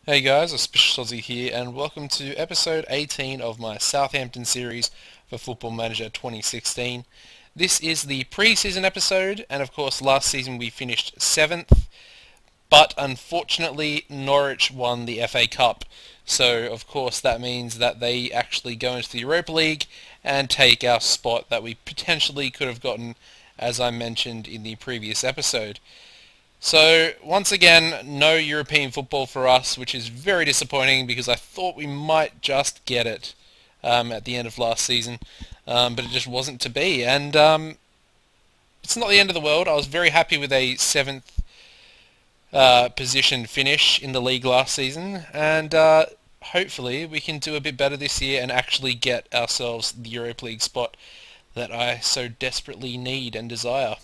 Hey guys, AuspiciousAussie here, and welcome to episode 18 of my Southampton series for Football Manager 2016. This is the pre-season episode, and of course last season we finished 7th, but unfortunately Norwich won the FA Cup. So of course that means that they actually go into the Europa League and take our spot that we potentially could have gotten, as I mentioned in the previous episode. So, once again, no European football for us, which is very disappointing because I thought we might just get it at the end of last season, but it just wasn't to be. And it's not the end of the world. I was very happy with a 7th position finish in the league last season, and hopefully we can do a bit better this year and actually get ourselves the Europa League spot that I so desperately need and desire.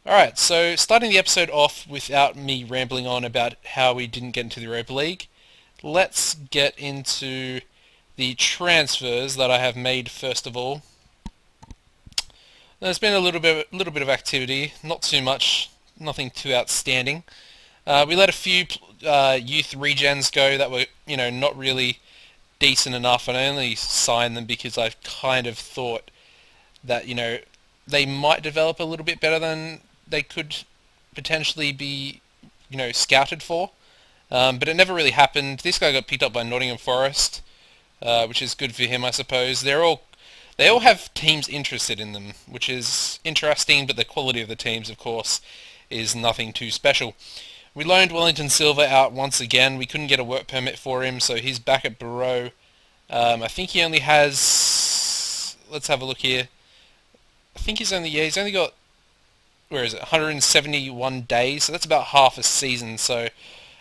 Alright, so starting the episode off without me rambling on about how we didn't get into the Europa League, let's get into the transfers that I have made first of all. There's been a little bit of activity, not too much, nothing too outstanding. We let a few youth regens go that were, not really decent enough, and I only signed them because I kind of thought that, they might develop a little bit better than they could potentially be, scouted for. But it never really happened. This guy got picked up by Nottingham Forest, which is good for him, I suppose. They all have teams interested in them, which is interesting. But the quality of the teams, of course, is nothing too special. We loaned Wellington Silva out once again. We couldn't get a work permit for him, so he's back at Barrow. I think he only has. Let's have a look here. I think he's only got, where is it, 171 days, so that's about half a season. So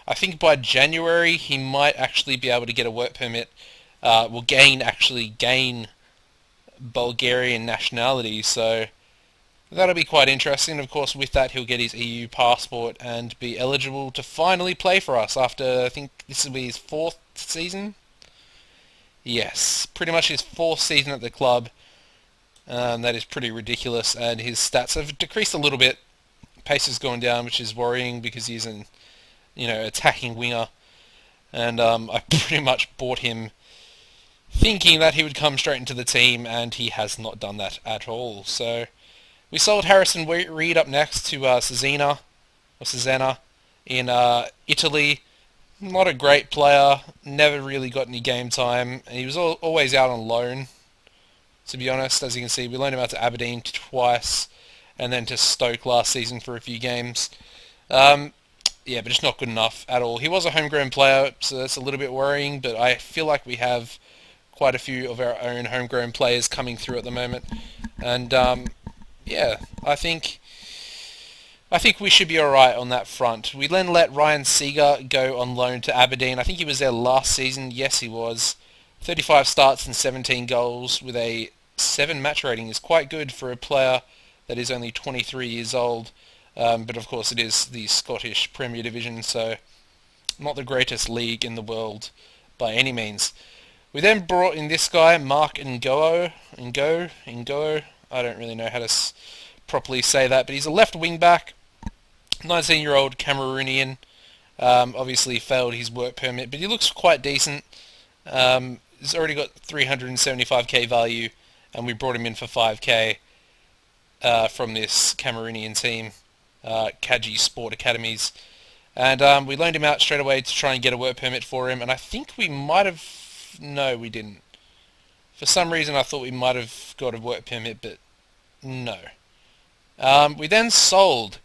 I think by January he might actually be able to get a work permit. Will gain Bulgarian nationality, so that'll be quite interesting. Of course, with that he'll get his EU passport and be eligible to finally play for us after, I think this will be his 4th season. Yes, pretty much his 4th season at the club. That is pretty ridiculous, and his stats have decreased a little bit. Pace has gone down, which is worrying because he's an, attacking winger, and I pretty much bought him thinking that he would come straight into the team, and he has not done that at all. So we sold Harrison Reed up next to Cesena in Italy. Not a great player, never really got any game time, and he was always out on loan. To be honest, as you can see, we loaned him out to Aberdeen twice, and then to Stoke last season for a few games. Yeah, but just not good enough at all. He was a homegrown player, so that's a little bit worrying, but I feel like we have quite a few of our own homegrown players coming through at the moment. And yeah, I think we should be alright on that front. We then let Ryan Seeger go on loan to Aberdeen. I think he was there last season. Yes, he was. 35 starts and 17 goals with a 7 match rating is quite good for a player that is only 23 years old. But of course it is the Scottish Premier Division, so not the greatest league in the world by any means. We then brought in this guy, Mark Ngo. I don't really know how to properly say that, but he's a left wing back, 19-year-old Cameroonian. Obviously failed his work permit, but he looks quite decent. He's already got 375k value, and we brought him in for 5k from this Cameroonian team, Kaji Sport Academies. And we loaned him out straight away to try and get a work permit for him, and I think we might have... No, we didn't. For some reason I thought we might have got a work permit, but no. We then sold.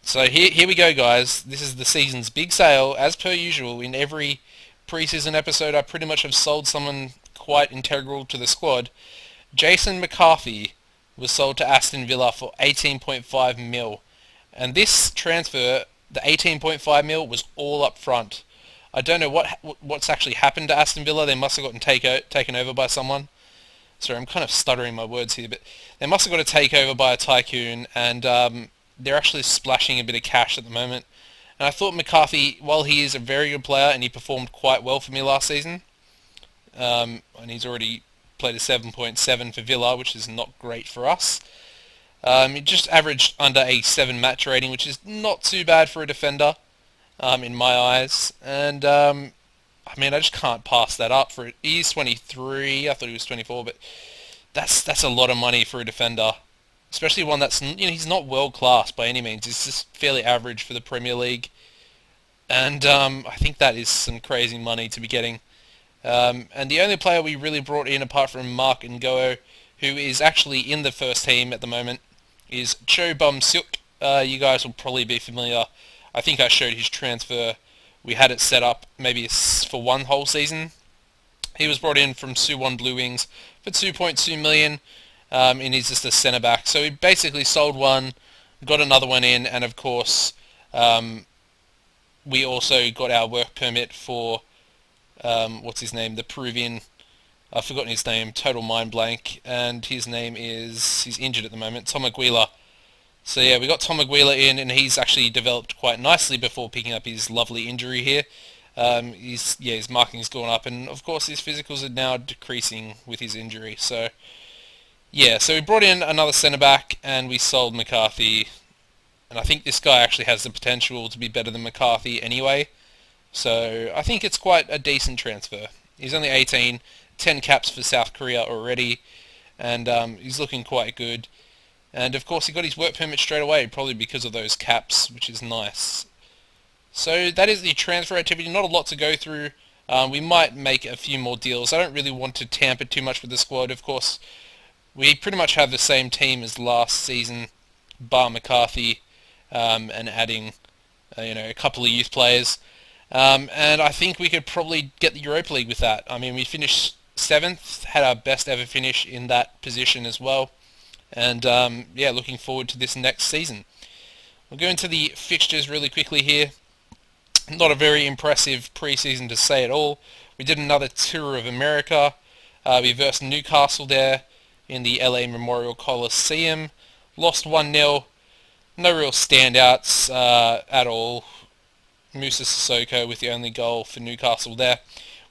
So here we go, guys. This is the season's big sale. As per usual, in every pre-season episode I pretty much have sold someone quite integral to the squad. Jason McCarthy was sold to Aston Villa for 18.5 mil. And this transfer, the 18.5 mil, was all up front. I don't know what's actually happened to Aston Villa. They must have gotten taken over by someone. Sorry, I'm kind of stuttering my words here, but they must have got a takeover by a tycoon, and they're actually splashing a bit of cash at the moment. And I thought McCarthy, while he is a very good player and he performed quite well for me last season, and he's already played a 7.7 for Villa, which is not great for us. He just averaged under a 7 match rating, which is not too bad for a defender. in my eyes. And I mean, I just can't pass that up for it. He's 23. I thought he was 24, but that's a lot of money for a defender, especially one that's he's not world class by any means. He's just fairly average for the Premier League, and I think that is some crazy money to be getting. And the only player we really brought in apart from Mark Ngoo, who is actually in the first team at the moment, is Cho Bum Silk. You guys will probably be familiar. I think I showed his transfer. We had it set up maybe for one whole season. He was brought in from Suwon Blue Wings for 2.2 million, and he's just a centre back. So we basically sold one, got another one in, and of course, we also got our work permit for what's his name, the Peruvian. I've forgotten his name, total mind blank, and his name is, he's injured at the moment, Tom Aguila. So yeah, we got Tom Aguila in, and he's actually developed quite nicely before picking up his lovely injury here. His marking's gone up, and of course his physicals are now decreasing with his injury. So yeah, so we brought in another centre back, and we sold McCarthy, and I think this guy actually has the potential to be better than McCarthy anyway. So I think it's quite a decent transfer. He's only 18, 10 caps for South Korea already, and he's looking quite good. And of course he got his work permit straight away, probably because of those caps, which is nice. So that is the transfer activity. Not a lot to go through. We might make a few more deals. I don't really want to tamper too much with the squad. Of course, we pretty much have the same team as last season, bar McCarthy, and adding a couple of youth players. And I think we could probably get the Europa League with that. I mean, we finished 7th, had our best ever finish in that position as well. And yeah, looking forward to this next season. We'll go into the fixtures really quickly here. Not a very impressive pre-season to say at all. We did another tour of America. We versed Newcastle there in the LA Memorial Coliseum. Lost 1-0. No real standouts at all. Musa Sissoko with the only goal for Newcastle there.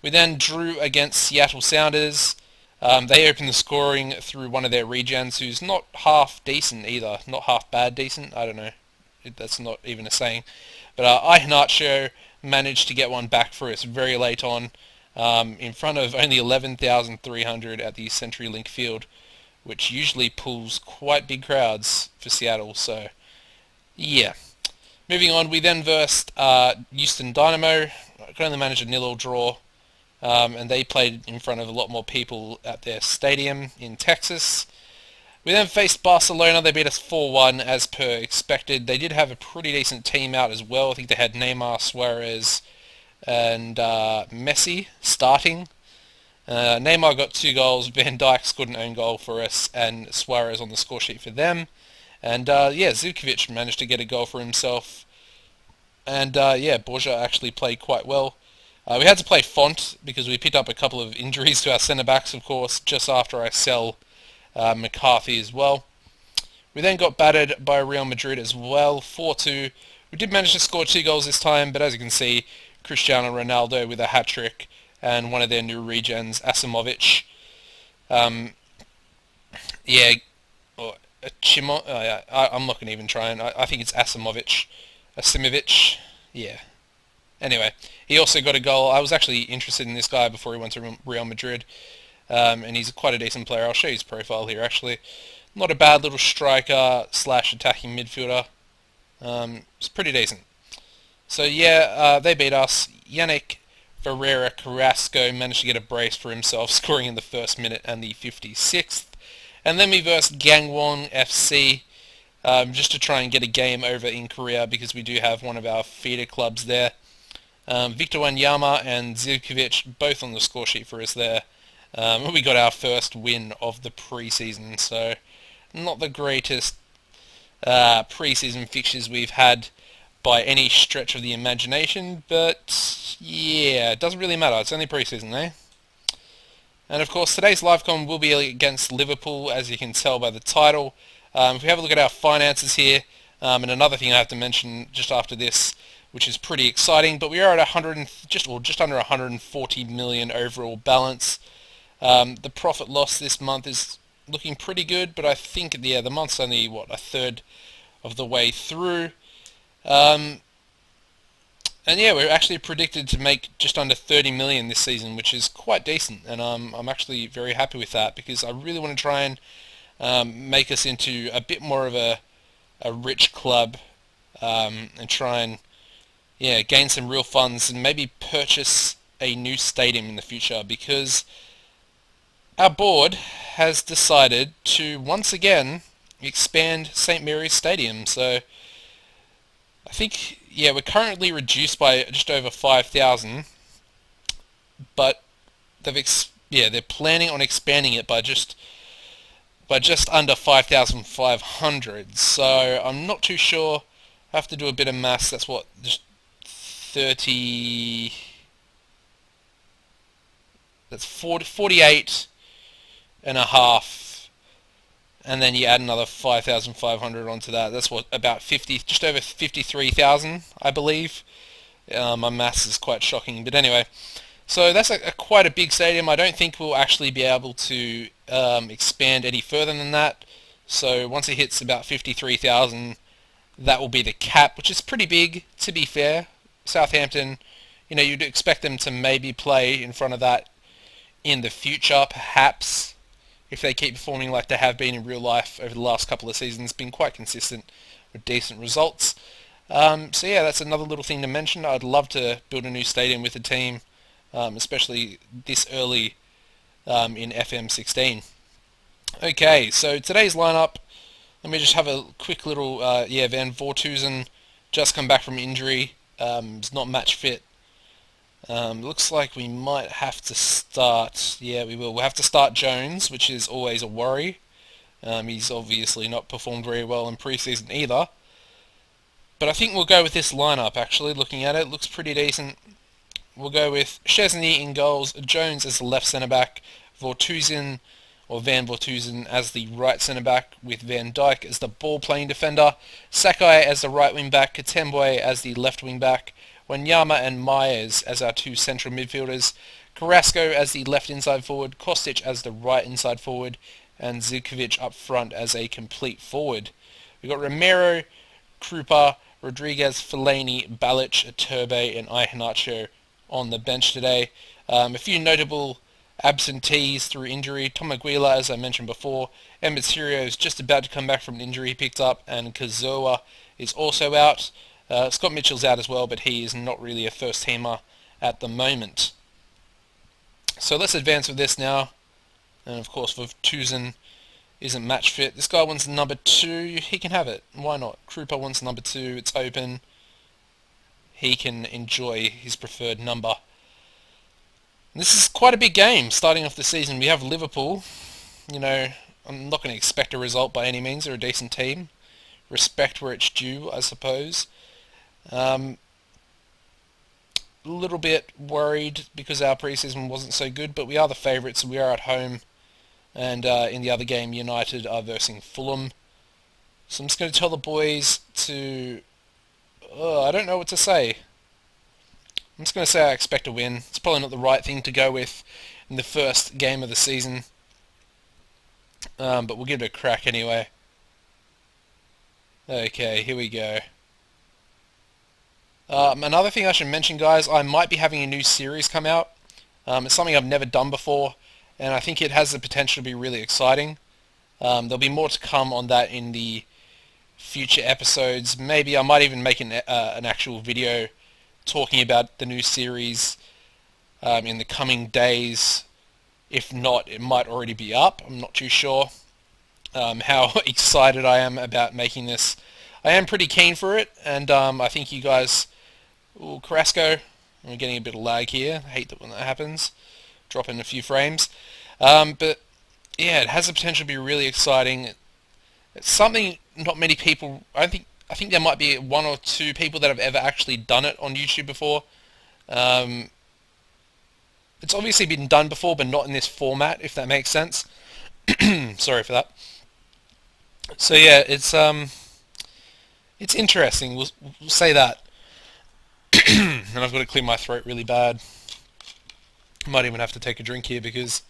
We then drew against Seattle Sounders. They opened the scoring through one of their regens, who's not half decent either. Not half bad decent. I don't know. That's not even a saying. But Iheanacho managed to get one back for us very late on, in front of only 11,300 at the CenturyLink Field, which usually pulls quite big crowds for Seattle. So, yeah. Moving on, we then versed Houston Dynamo. Could only manage a 0-0 draw. And they played in front of a lot more people at their stadium in Texas. We then faced Barcelona. They beat us 4-1 as per expected. They did have a pretty decent team out as well. I think they had Neymar, Suarez, and Messi starting. Neymar got 2 goals. Van Dijk scored an own goal for us, and Suarez on the score sheet for them. And yeah, Zivkovic managed to get a goal for himself. And yeah, Borja actually played quite well. We had to play Font because we picked up a couple of injuries to our centre-backs, of course, just after I sell McCarthy as well. We then got battered by Real Madrid as well, 4-2. We did manage to score 2 goals this time, but as you can see, Cristiano Ronaldo with a hat-trick and one of their new regens, Asimovic. Yeah, or I'm not going to even try, and I think it's Asimovic, yeah. Anyway, he also got a goal. I was actually interested in this guy before he went to Real Madrid, and he's quite a decent player. I'll show you his profile here, actually. Not a bad little striker / attacking midfielder. It's pretty decent. So yeah, they beat us. Yannick Ferreira Carrasco managed to get a brace for himself, scoring in the first minute and the 56th. And then we versed Gangwon FC, just to try and get a game over in Korea, because we do have one of our feeder clubs there. Victor Wanyama and Zivkovic both on the score sheet for us there. We got our first win of the pre-season, so not the greatest pre-season fixtures we've had by any stretch of the imagination, but yeah, it doesn't really matter. It's only pre-season, eh? And of course, today's livecom will be against Liverpool, as you can tell by the title. If we have a look at our finances here, and another thing I have to mention just after this, which is pretty exciting, but we are at just under 140 million overall balance. The profit loss this month is looking pretty good, but I think the month's only a third of the way through. And yeah, we're actually predicted to make just under 30 million this season, which is quite decent, and I'm actually very happy with that because I really want to try and make us into a bit more of a rich club, and try and gain some real funds and maybe purchase a new stadium in the future because our board has decided to once again expand St Mary's Stadium. So I think we're currently reduced by just over 5,000, but they're planning on expanding it by just under 5,500. So I'm not too sure. I have to do a bit of maths. That's what, just 30. That's 40, 48 and a half, and then you add another 5,500 onto that. That's what, about 50, just over 53,000, I believe. My maths is quite shocking, but anyway. So that's quite a big stadium. I don't think we'll actually be able to expand any further than that. So once it hits about 53,000, that will be the cap, which is pretty big, to be fair. Southampton, you'd expect them to maybe play in front of that in the future, perhaps, if they keep performing like they have been in real life over the last couple of seasons. Been quite consistent with decent results. So yeah, that's another little thing to mention. I'd love to build a new stadium with the team, especially this early in FM16. Okay, so today's lineup. Let me just have a quick little, Van Voorthuizen just come back from injury. He's not match fit. Looks like we might have to start, we will. We'll have to start Jones, which is always a worry. He's obviously not performed very well in pre-season either. But I think we'll go with this lineup, actually. Looking at it, looks pretty decent. We'll go with Szczesny in goals, Jones as the left centre-back, Voorthuizen or Van Voorthuizen as the right centre-back, with Van Dijk as the ball-playing defender, Sakai as the right wing-back, Katembwe as the left wing-back, Wanyama and Myers as our two central midfielders, Carrasco as the left inside forward, Kostic as the right inside forward, and Zivkovic up front as a complete forward. We've got Romero, Krupa, Rodriguez, Fellaini, Balic, Iturbe and Iheanacho on the bench today. A few notable absentees through injury. Tom Aguila, as I mentioned before. Emeterio is just about to come back from an injury he picked up, and Kazoa is also out. Scott Mitchell's out as well, but he is not really a first-teamer at the moment. So let's advance with this now. And of course, Voorthuizen isn't match fit. This guy wants number 2. He can have it. Why not? Krupa wants number 2. It's open. He can enjoy his preferred number. This is quite a big game starting off the season. We have Liverpool. I'm not going to expect a result by any means. They're a decent team. Respect where it's due, I suppose. A little bit worried because our pre-season wasn't so good, but we are the favourites. We are at home, and in the other game, United are versing Fulham. So I'm just going to tell the boys to... I don't know what to say. I'm just going to say I expect a win. It's probably not the right thing to go with in the first game of the season, but we'll give it a crack anyway. Okay, here we go. Another thing I should mention, guys, I might be having a new series come out. It's something I've never done before, and I think it has the potential to be really exciting. There'll be more to come on that in the future episodes. Maybe I might even make an actual video talking about the new series in the coming days. If not, it might already be up. I'm not too sure how excited I am about making this. I am pretty keen for it, and I think you guys... Ooh, Carrasco. I'm getting a bit of lag here. I hate that when that happens. Dropping a few frames. But yeah, it has the potential to be really exciting. It's something not many people... I think there might be 1 or 2 people that have ever actually done it on YouTube before. It's obviously been done before, but not in this format, if that makes sense. Sorry for that. So yeah, it's interesting. We'll say that. And I've got to clear my throat really bad. Might even have to take a drink here because...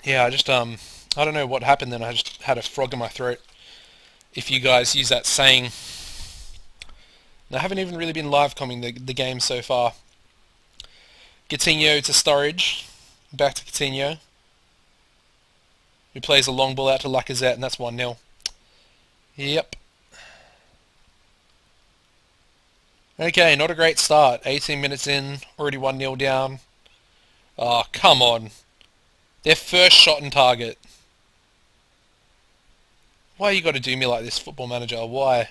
Yeah, I just, I don't know what happened then. I just had a frog in my throat. If you guys use that saying. I haven't even really been live comming the game so far. Coutinho to Sturridge. Back to Coutinho, who plays a long ball out to Lacazette, and that's 1-0. Yep. Okay, not a great start. 18 minutes in, already 1-0 down. Oh, come on. Their first shot on target. Why you got to do me like this, Football Manager? Why?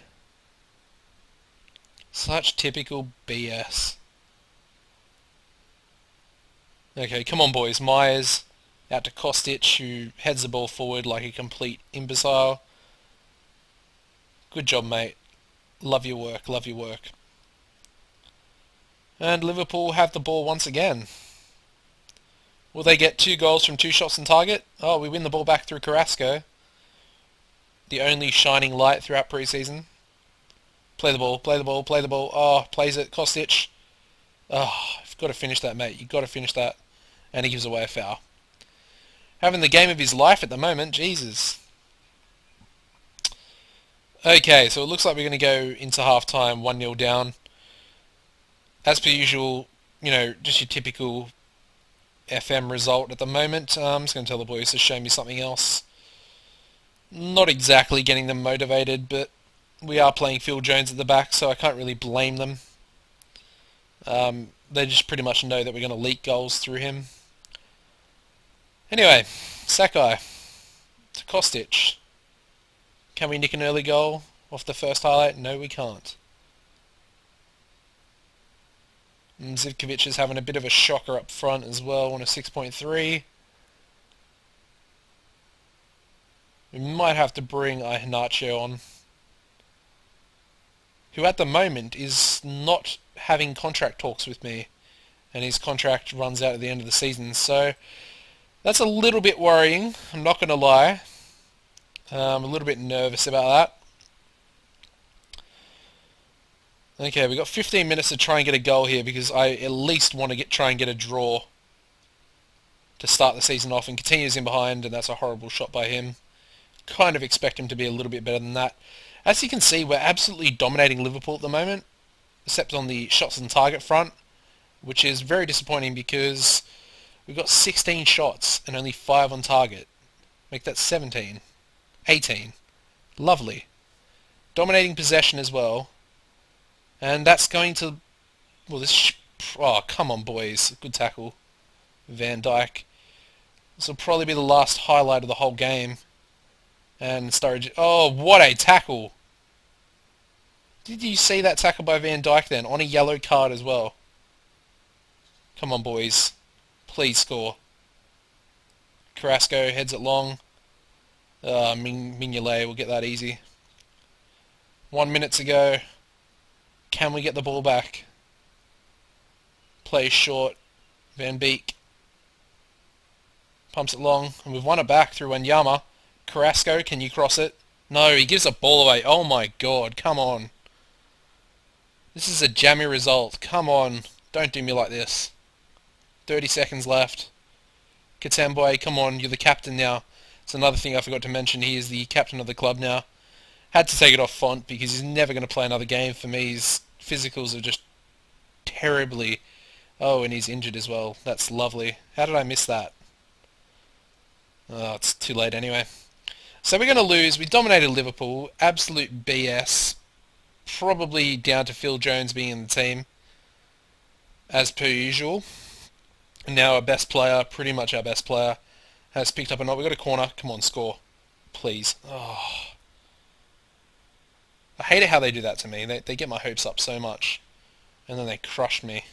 Such typical BS. Okay, come on boys. Myers out to Kostic, who heads the ball forward like a complete imbecile. Good job, mate. Love your work, love your work. And Liverpool have the ball once again. Will they get 2 goals from 2 shots on target? Oh, we win the ball back through Carrasco. The only shining light throughout pre-season. Play the ball, play the ball, play the ball. Oh, plays it, Kostic. Oh, you've got to finish that, mate. You've got to finish that. And he gives away a foul. Having the game of his life at the moment, Jesus. Okay, so it looks like we're going to go into half-time 1-0 down. As per usual, just your typical FM result at the moment. I'm just going to tell the boys to show me something else. Not exactly getting them motivated, but we are playing Phil Jones at the back, so I can't really blame them. They just pretty much know that we're going to leak goals through him. Anyway, Sakai to Kostic. Can we nick an early goal off the first highlight? No, we can't. And Zivkovic is having a bit of a shocker up front as well on a 6.3. We might have to bring Iheanacho on, who at the moment is not having contract talks with me, and his contract runs out at the end of the season, so that's a little bit worrying, I'm not going to lie. I'm a little bit nervous about that. Okay, we've got 15 minutes to try and get a goal here, because I at least want to try and get a draw to start the season off, and Coutinho's in behind, and that's a horrible shot by him. Kind of expect him to be a little bit better than that. As you can see, we're absolutely dominating Liverpool at the moment, except on the shots on target front, which is very disappointing because we've got 16 shots and only 5 on target. Make that 17. 18. Lovely. Dominating possession as well. And that's going to... Well, this... Oh, come on, boys. Good tackle. Van Dijk. This will probably be the last highlight of the whole game. And Sturridge... Oh, what a tackle! Did you see that tackle by Van Dijk then? On a yellow card as well. Come on, boys. Please score. Carrasco heads it long. Mignolet will get that easy. 1 minute to go. Can we get the ball back? Plays short. Van Beek pumps it long. And we've won it back through Wanyama. Carrasco, can you cross it? No, he gives a ball away. Oh my god, come on. This is a jammy result. Come on. Don't do me like this. 30 seconds left. Katemboy, come on, you're the captain now. It's another thing I forgot to mention. He is the captain of the club now. Had to take it off Font because he's never going to play another game for me. His physicals are just terribly... Oh, and he's injured as well. That's lovely. How did I miss that? Oh, it's too late anyway. So we're going to lose. We dominated Liverpool. Absolute BS. Probably down to Phil Jones being in the team, as per usual. And now our best player, pretty much our best player, has picked up a knot. We've got a corner. Come on, score. Please. Oh. I hate it how they do that to me. They get my hopes up so much. And then they crush me.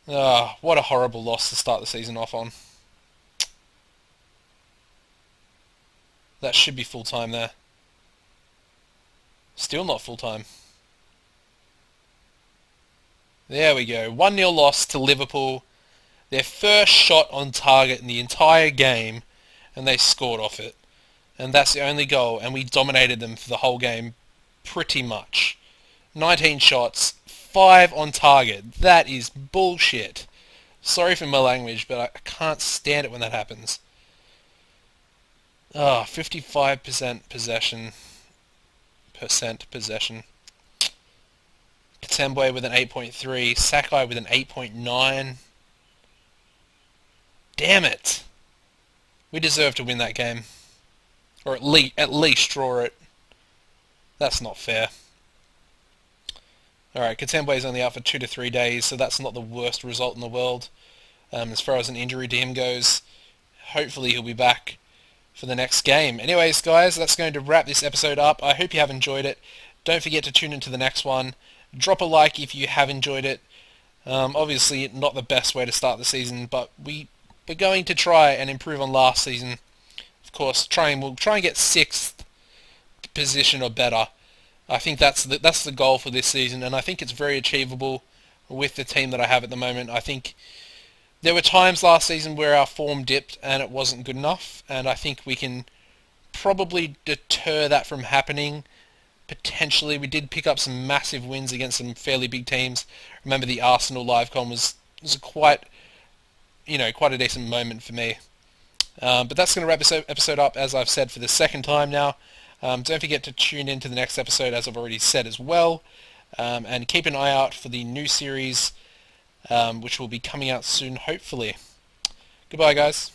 Ah, what a horrible loss to start the season off on. That should be full time there. Still not full time. There we go. 1-0 loss to Liverpool. Their first shot on target in the entire game, and they scored off it. And that's the only goal, and we dominated them for the whole game, pretty much. 19 shots, 5 on target. That is bullshit. Sorry for my language, but I can't stand it when that happens. 55% possession. Katemboe with an 8.3, Sakai with an 8.9. Damn it! We deserve to win that game. Or at least draw it. That's not fair. Alright, Katemboe's only out for 2 to 3 days, so that's not the worst result in the world. As far as an injury to him goes, hopefully he'll be back for the next game. Anyways, guys, that's going to wrap this episode up. I hope you have enjoyed it. Don't forget to tune into the next one. Drop a like if you have enjoyed it. Obviously, not the best way to start the season, but we're going to try and improve on last season. Of course, we'll try and get 6th position or better. I think that's the goal for this season, and I think it's very achievable with the team that I have at the moment. I think there were times last season where our form dipped and it wasn't good enough, and I think we can probably deter that from happening. Potentially, we did pick up some massive wins against some fairly big teams. Remember, the Arsenal live con was quite a decent moment for me. But that's going to wrap this episode up, as I've said for the second time now. Don't forget to tune in to the next episode, as I've already said as well. And keep an eye out for the new series, which will be coming out soon, hopefully. Goodbye, guys.